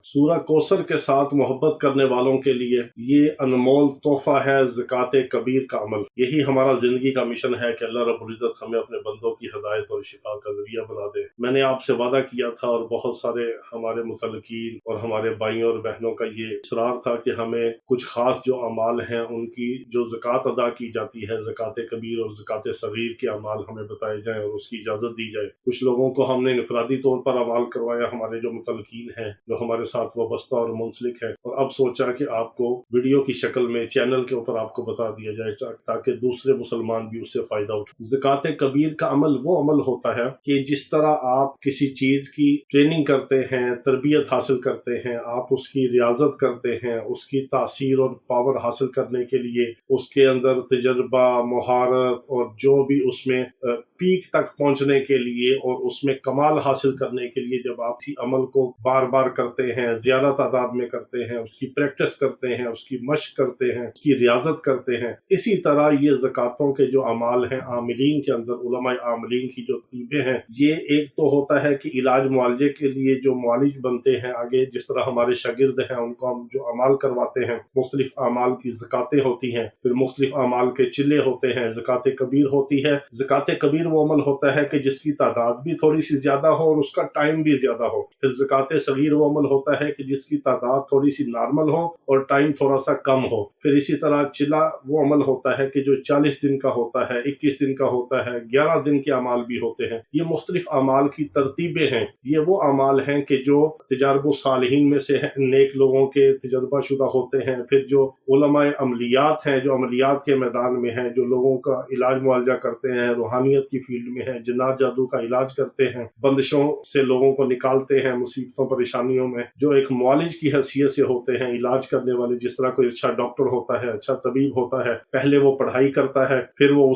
सूरह कौसर के साथ मोहब्बत करने वालों के लिए ये अनमोल तोहफा है ज़कात कबीर का अमल। यही हमारा ज़िंदगी का मिशन है कि अल्लाह रब्बुल इज़्ज़त हमें अपने बंदों की हिदायत और शिफा का ज़रिया बना दे। मैंने आपसे वादा किया था और बहुत सारे हमारे मुतल्लिकीन और हमारे भाइयों और बहनों का ये इसरार था कि हमें कुछ ख़ास जो अमाल हैं उनकी जो ज़कात अदा की जाती है, ज़कात कबीर और ज़कात सगीर के अमाल हमें बताए जाएँ और उसकी इजाज़त दी जाए। कुछ लोगों को हमने इनफरादी तौर पर अमाल करवाया, हमारे जो मुतल्लिकीन हैं जो हमारे साथ वाबस्ता और मुंसलिक है, और अब सोचा कि आपको वीडियो की शक्ल में चैनल के ऊपर आपको बता दिया जाए ताकि दूसरे मुसलमान भी उससे फायदा उठाएं। ज़कात कबीर का अमल वो अमल होता है कि जिस तरह आप किसी चीज की ट्रेनिंग करते हैं, तरबियत हासिल करते हैं, आप उसकी रियाजत करते हैं, उसकी तासीर और पावर हासिल करने के लिए उसके अंदर तजर्बा, मुहारत और जो भी उसमें पीक तक पहुंचने के लिए और उसमें कमाल हासिल करने के लिए जब आप इसी अमल को बार बार करते हैं, ज्यादा तादाद में करते हैं, उसकी प्रैक्टिस करते हैं, उसकी मश्क करते हैं, उसकी रियाजत करते हैं, इसी तरह ये ज़कातों के जो अमाल हैं आमिलीन के अंदर, उलमा आमिलीन की जो तीबे हैं, ये एक तो होता है कि इलाज मुआलजे के लिए जो मुआलिज बनते हैं, आगे जिस तरह हमारे शागिर्द हैं उनको हम जो अमाल करवाते हैं, मुख्तलिफ अमाल की ज़कातें होती हैं, फिर मुख्तलिफ अमाल के चिल्ले होते हैं, ज़कात कबीर होती है। ज़कात कबीर वो अमल होता है कि जिसकी तादाद भी थोड़ी सी ज्यादा हो और उसका टाइम भी ज्यादा हो। फिर ज़कात सगीर वो अमल होता है कि जिसकी तादाद थोड़ी सी नॉर्मल हो और टाइम थोड़ा सा कम हो। फिर इसी तरह चिल्ला वो अमल होता है कि जो 40 दिन का होता है, 21 दिन का होता है, 11 दिन के अमाल भी होते हैं। ये मुख्तलिफ अमाल की तरतीबें हैं। ये वो अमाल हैं कि जो तजारबुल सालिहीन में से हैं, नेक लोगों के तजर्बा शुदा होते हैं। फिर जो उलमाए अमलियात हैं, जो अमलियात के मैदान में हैं, जो लोगों का इलाज मुआवजा करते हैं, रूहानियत की फील्ड में हैं, जिन्नात जादू का इलाज करते हैं, बंदिशों से लोगों को निकालते हैं, मुसीबतों परेशानियों में, जो एक मुआलिज की हैसियत से होते हैं, इलाज करने वाले। जिस तरह कोई अच्छा डॉक्टर होता है, अच्छा तबीब होता है, पहले वो पढ़ाई करता है, फिर वो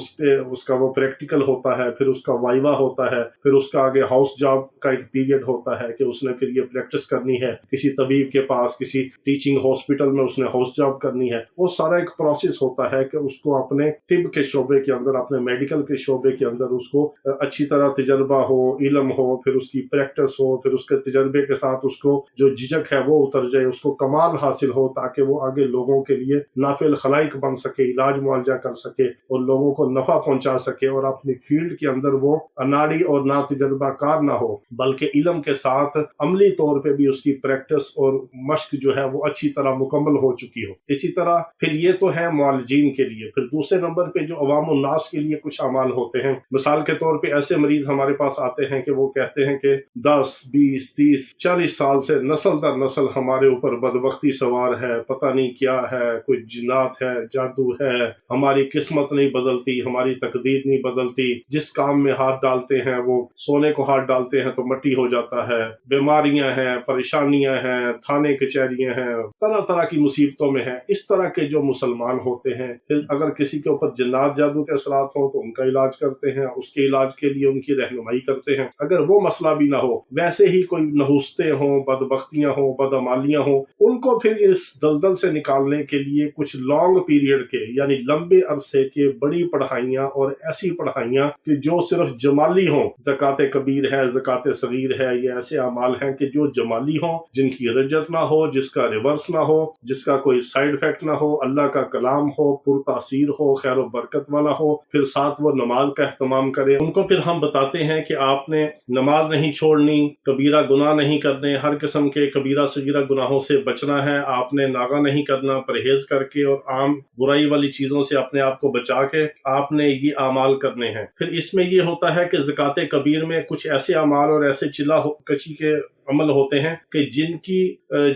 उसका वो प्रैक्टिकल होता है, फिर उसका वाइवा होता है, फिर उसका आगे हाउस जॉब का एक पीरियड होता है कि उसने फिर ये प्रैक्टिस करनी है किसी तबीब के पास, किसी टीचिंग हॉस्पिटल में उसने हाउस जॉब करनी है। वो सारा एक प्रोसेस होता है कि उसको अपने तिब के शोबे के अंदर, अपने मेडिकल के शोबे के अंदर उसको अच्छी तरह तजर्बा हो, इल्म हो, फिर उसकी प्रैक्टिस हो, फिर उसके तजर्बे के साथ उसको जो झिझक है वो उतर जाए, उसको कमाल हासिल हो, ताकि वो आगे लोगों के लिए नाफिल खलाइक बन सके, इलाज मुआवजा कर सके और लोगों को नफा पहुंचा सके, और अपनी फील्ड के अंदर वो अनाड़ी और ना तजर्बा कार ना हो, बल्कि इल्म के साथ अमली तौर पे भी उसकी प्रैक्टिस और मश्क जो है वो अच्छी तरह मुकम्मल हो चुकी हो। इसी तरह फिर ये तो है मुआलिजीन के लिए। फिर दूसरे नंबर पे जो अवाम उन्नास के लिए कुछ अमाल होते हैं। मिसाल के तौर पे ऐसे मरीज हमारे पास आते हैं कि वो कहते हैं कि 10, 20, 30, 40 साल से नस्ल दर नस्ल हमारे ऊपर बदबख्ती सवार है, पता नहीं क्या है, कोई जिन्नात है, जादू है, हमारी किस्मत नहीं बदलती, हमारी तकदीर नहीं बदलती, जिस काम में हाथ डालते हैं वो सोने को हाथ डालते हैं तो मट्टी हो जाता है, बीमारियां हैं, परेशानियां हैं, थाने कचहरियां हैं, तरह तरह की मुसीबतों में है। इस तरह के जो मुसलमान होते हैं, फिर अगर किसी के ऊपर जिन्नात जादू के असरात हो तो उनका इलाज करते हैं, उसके इलाज के लिए उनकी रहनुमाई करते हैं। अगर वो मसला भी ना हो, वैसे ही कोई नहुस्ते हों, बदबख्तियां हों, बदअमालियां हों, उनको फिर इस दलदल से निकालने के लिए कुछ लॉन्ग पीरियड के यानी लंबे अरसे के बड़ी पढ़ाइयां और ऐसी पढ़ाइयां कि जो सिर्फ जमाली हों, ज़कात कबीर है, ज़कात सगीर है, ये ऐसे अमाल हैं कि जो जमाली हों, जिनकी रजत ना हो, जिसका रिवर्स ना हो, जिसका कोई साइड इफेक्ट ना हो, अल्लाह का कलाम हो, पुरतासीर हो, खैर और बरकत वाला हो, फिर साथ वो नमाज का एहतमाम करे। उनको फिर हम बताते हैं कि आपने नमाज नहीं छोड़नी, कबीरा गुनाह नहीं करने, हर किस्म के कबीरा सगीरा गुनाहों से बचना है, आपने नागा नहीं करना, परहेज करके और आम बुराई वाली चीजों से अपने आप को बचा के आपने ये अमाल करने हैं। फिर इसमें ये होता है कि ज़कात कबीर में कुछ ऐसे अमाल और ऐसे चिल्ला कशी के अमल होते हैं कि जिनकी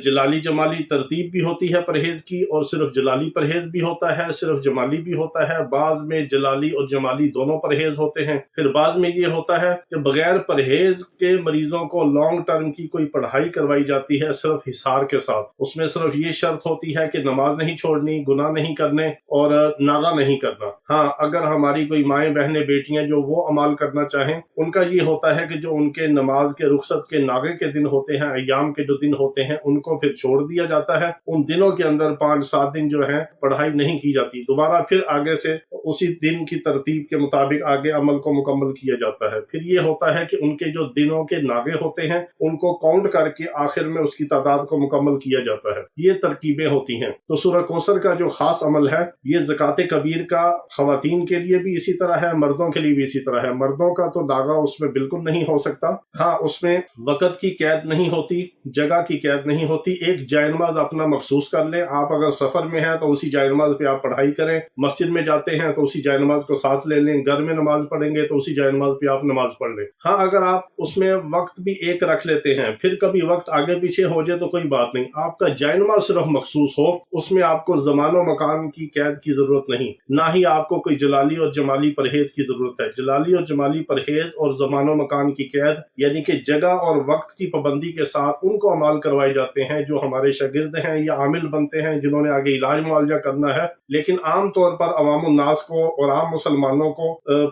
जलाली जमाली तरतीब भी होती है परहेज की, और सिर्फ जलाली परहेज भी होता है, सिर्फ जमाली भी होता है, बाज में जलाली और जमाली दोनों परहेज होते हैं। फिर बाज में ये होता है कि बगैर परहेज के मरीजों को लॉन्ग टर्म की कोई पढ़ाई करवाई जाती है सिर्फ हिसार के साथ। उसमें सिर्फ ये शर्त होती है कि नमाज नहीं छोड़नी, गुनाह नहीं करने और नागा नहीं करना। हाँ, अगर हमारी कोई माएँ बहनें बेटियां जो वो अमाल करना चाहें, उनका ये होता है कि जो उनके नमाज के रुखसत के नागे के दिन होते हैं, अय्याम के जो दिन होते हैं, उनको फिर छोड़ दिया जाता है। उन दिनों के अंदर 5-7 दिन जो है पढ़ाई नहीं की जाती, दोबारा फिर आगे से उसी दिन की तरतीब के मुताबिक आगे अमल को मुकम्मल किया जाता है। फिर ये होता है कि उनके जो दिनों के नागे होते हैं उनको काउंट करके आखिर में उसकी तादाद को मुकम्मल किया जाता है। ये तरकीबें होती हैं। तो सूरह कौसर का जो खास अमल है ये ज़कात कबीर का खवातीन के लिए भी इसी तरह है, मर्दों के लिए भी इसी तरह है। मर्दों का तो नागा उसमें बिल्कुल नहीं हो सकता। हाँ, उसमें वक़्त की कैद नहीं होती, जगह की कैद नहीं होती। एक जायनमाज अपना मखसूस कर लें। आप अगर सफर में हैं तो उसी जायनमाज पे आप पढ़ाई करें, मस्जिद में जाते हैं तो उसी जायनमाज को साथ ले लें, घर में नमाज पढ़ेंगे तो उसी जायनमाज पे आप नमाज पढ़ लें। हाँ, अगर आप उसमें वक्त भी एक रख लेते हैं, फिर कभी वक्त आगे पीछे हो जाए तो कोई बात नहीं, आपका जायनमाज सिर्फ मखसूस हो, उसमें आपको ज़मानो मकान की कैद की जरूरत नहीं, ना ही आपको कोई जलाली और जमाली परहेज की जरूरत है। जलाली और जमाली परहेज और ज़मानो मकान की कैद यानी कि जगह और वक्त की पाबंदी के साथ उनको अमाल करवाए जाते हैं जो हमारे शागिर्द हैं या आमिल बनते हैं, जिन्होंने आगे इलाज मुआवजा करना है। लेकिन आम तौर पर अवामुन नास को और आम मुसलमानों को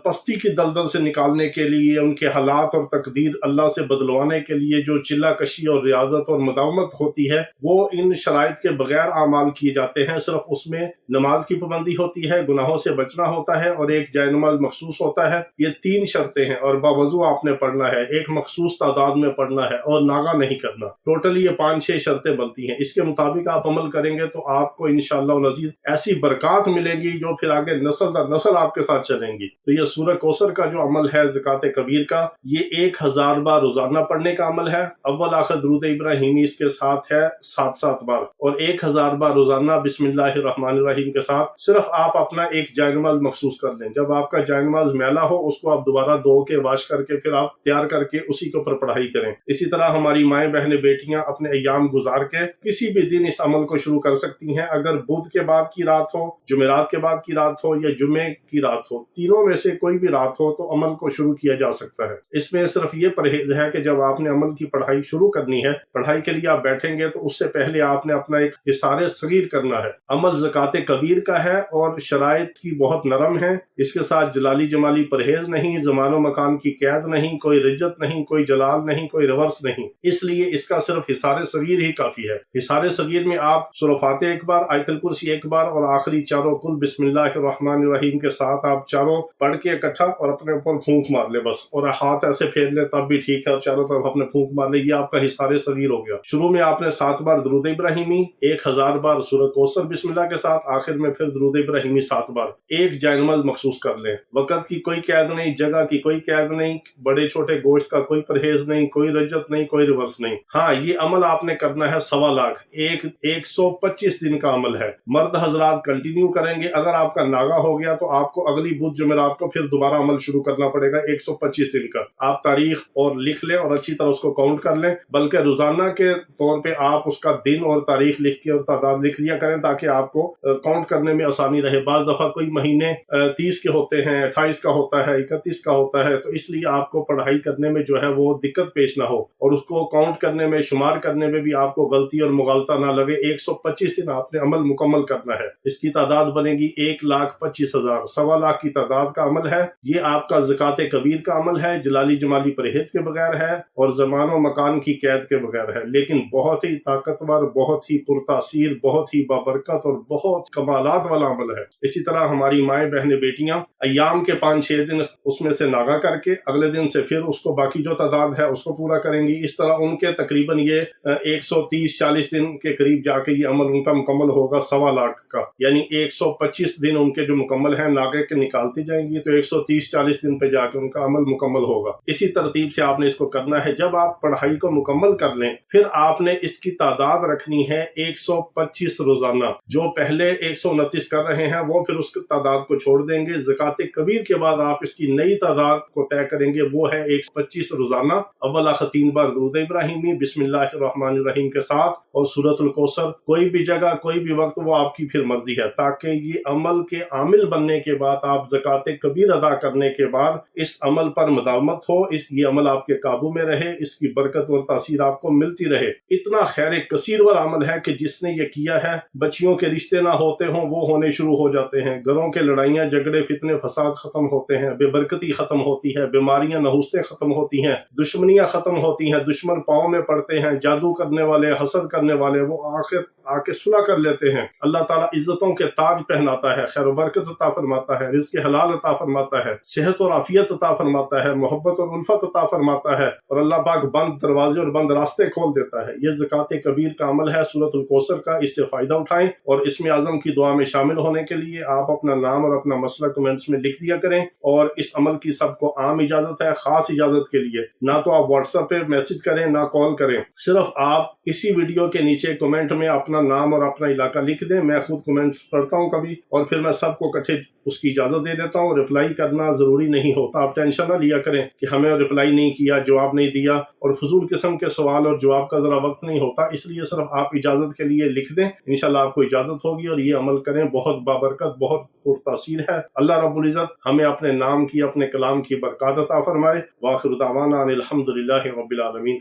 पस्ती की दलदल से निकालने के लिए, उनके हालात और तकदीर अल्लाह से बदलवाने के लिए जो चिल्ला कशी और रियाजत और मुदावमत होती है वो इन शराइत के बगैर आमाल किए जाते हैं। सिर्फ उसमें नमाज की पाबंदी होती है, गुनाहों से बचना होता है और एक जायनमाज मखसूस होता है। ये 3 शर्तें हैं और बावजू आपने पढ़ना है, एक मखसूस तादाद में पढ़ना है और नागा नहीं करना। टोटली ये 5-6 शर्तें बनती हैं। इसके मुताबिक आप अमल करेंगे तो आपको इंशाअल्लाह अज़ीज़ ऐसी बरकत मिलेगी जो फिर आगे नस्ल दर नस्ल आपके साथ चलेंगी। तो ये सूरह कौसर का जो अमल है ज़कात कबीर का, ये 1000 बार रोजाना पढ़ने का अमल है। अव्वल आखिर दुरूद इब्राहिमी इसके साथ है 7-7 बार और 1000 बार रोजाना बिस्मिल्लाहिर्रहमानिर्रहीम के साथ। सिर्फ आप अपना एक जायनमाज मखसूस कर लें। जब आपका जायनमाज मैला हो उसको आप दोबारा धो के वाश करके फिर आप तैयार करके उसी के ऊपर पढ़ाई करें। इसी तरह हमारी माएँ बहनें बेटियां अपने अय्याम गुजार के किसी भी दिन इस अमल को शुरू कर सकती हैं। अगर बुध के बाद की रात हो, जुमेरात के बाद की रात हो या जुमे की रात हो, तीनों में से कोई भी रात हो तो अमल को शुरू किया जा सकता है। इसमें सिर्फ ये परहेज है कि जब आपने अमल की पढ़ाई शुरू करनी है, पढ़ाई के लिए आप बैठेंगे तो उससे पहले आपने अपना एक इशारे सगीर करना है। अमल ज़कात कबीर का है और शराइत की बहुत नरम है। इसके साथ जलाली जमाली परहेज नहीं, ज़मानो मकान की कैद नहीं, कोई रिज्जत नहीं, कोई जलाल नहीं, कोई रिवर्स नहीं। इसलिए इसका सिर्फ हिसारे सगीर ही काफी है। हिसारे सगीर में आप सूरह फातिहा एक बार, आयतुल कुर्सी एक बार और आखिरी चारों कुल बिस्मिल्लाहिर्रहमानिर्रहीम के साथ आप चारों पढ़ के इकट्ठा और अपने ऊपर फूंक मार ले बस, और हाथ ऐसे फेर ले तब भी ठीक है, और चारों तरफ अपने फूंक मार ले। ये आपका हिसारे सगीर हो गया। शुरू में आपने 7 बार दुरूद इब्राहिमी, 1000 बार सूरह कौसर बिस्मिल्लाह के साथ, आखिर में फिर दुरूद इब्राहिमी 7 बार। एक जायनमाज मखसूस कर लें। वक़्त की कोई कैद नहीं, जगह की कोई कैद नहीं, बड़े छोटे गोश्त का कोई परहेज नहीं, कोई रज्जत नहीं, कोई रिवर्स नहीं। हाँ, ये अमल आपने करना है 1.25 लाख, 125 दिन का अमल है। मर्द हजरात कंटिन्यू करेंगे। अगर आपका नागा हो गया तो आपको अगली बुध जुमेरात को फिर दोबारा अमल शुरू करना पड़ेगा 125 दिन का। आप तारीख और लिख लें और अच्छी तरह उसको काउंट कर लें, बल्कि रोजाना के तौर पे आप उसका दिन और तारीख लिख के और तादाद लिख लिया करें ताकि आपको काउंट करने में आसानी रहे। बाज दफा कोई महीने 30 के होते हैं, 28 का होता है, 31 का होता है, तो इसलिए आपको पढ़ाई करने में जो है वो दिक्कत पेश ना हो और उसको काउंट करने में, शुमार करने में भी आपको गलती और मुगालता ना लगे। 125 दिन आपने अमल मुकम्मल करना है। इसकी तादाद बनेगी 1,25,000। 1.25 लाख की तादाद का अमल है। ये आपका ज़कात कबीर का अमल है, जलाली जमाली परहेज के बगैर है और ज़मानो मकान की कैद के बगैर है, लेकिन बहुत ही ताकतवर, बहुत ही पुरतासीर, बहुत ही बाबरकत और बहुत कमालात वाला अमल है। इसी तरह हमारी माएँ बहनें बेटियां अय्याम के 5-6 दिन उसमें से नागा करके अगले दिन से फिर उसको बाकी जो तादाद है उसको पूरा करेंगी। इस तरह उनके तकरीबन ये 130-40 दिन के करीब जाके ये अमल उनका मुकम्मल होगा 1.25 लाख का। यानी 125 दिन उनके जो मुकम्मल है नागे के निकालती जाएंगी तो 130-40 दिन पे जाके उनका अमल मुकम्मल होगा। इसी तरतीब से आपने इसको करना है। जब आप पढ़ाई को मुकम्मल कर लें फिर आपने इसकी तादाद रखनी है 125 रोजाना। जो पहले 129 कर रहे हैं वो फिर उसकी तादाद को छोड़ देंगे। ज़कात कबीर के बाद आप इसकी नई तादाद को तय करेंगे, वो है 125 रोजाना। अव्वल आखिर 3 बार दुरूद इब्राहिमी बिस्मिल्लाहिर्रहमानिर्रहीम के साथ और सूरतुल कौसर। कोई भी जगह, कोई भी वक्त, वो आपकी फिर मर्जी है, ताकि ये अमल के आमिल बनने के बाद, आप ज़कात कबीर अदा करने के बाद इस अमल पर मुदावमत हो, ये अमल आपके काबू में रहे, इसकी बरकत और तासीर आपको मिलती रहे। इतना खैर कसीर वाला अमल है कि जिसने ये किया है, बच्चियों के रिश्ते ना होते हों वो होने शुरू हो जाते हैं, घरों के लड़ाइयाँ झगड़े फितने फसाद खत्म होते हैं, बेबरकती खत्म होती है, बीमारियां नहुस्तें खत्म होती हैं, दुश्मनियां खत्म होती हैं, दुश्मन पाँव में पड़ते हैं, जादू करने वाले, हसद करने वाले वो आखिर आके सुलह कर लेते हैं। अल्लाह ताला इज्जतों के ताज पहनाता है, खैर बरकत अता फरमाता है, रिज़्क़ हलाल अता फरमाता है, सेहत और आफियत अता फरमाता है, मोहब्बत और उल्फत अता फरमाता है, और अल्लाह पाक बंद दरवाजे और बंद रास्ते खोल देता है। ये ज़कात कबीर का अमल है सूरतुल कौसर का, इससे फ़ायदा उठाएं और इसमें आज़म की दुआ में शामिल होने के लिए आप अपना नाम और अपना मसला कमेंट्स में लिख दिया करें। और इस अमल की सबको आम इजाज़त है, ख़ास इजाज़त के लिए ना तो आप व्हाट्सएप पे मैसेज करें ना कॉल करें, सिर्फ आप इसी वीडियो के नीचे कमेंट में अपना नाम और अपना इलाका लिख दें। मैं खुद कमेंट्स पढ़ता हूँ कभी, और फिर मैं सबको इकट्ठे उसकी इजाज़त दे देता हूँ। रिप्लाई करना ज़रूरी नहीं होता, आप टेंशन ना लिया करें कि हमें रिप्लाई नहीं किया, जवाब नहीं दिया, और फजूल किस्म के सवाल और जवाब का ज़रा वक्त नहीं होता, इसलिए सिर्फ आप इजाज़त के लिए लिख दें, इंशाल्लाह आपको इजाज़त होगी और ये अमल करें। बहुत बाबरकत, बहुत पुरतासीर है। अल्लाह रब्बुल इज़्ज़त हमें अपने नाम की, अपने कलाम की बरकत अता फरमाए। वाखिर दावाना अनिल हम्दुलिल्लाहि रब्बिल आलमीन।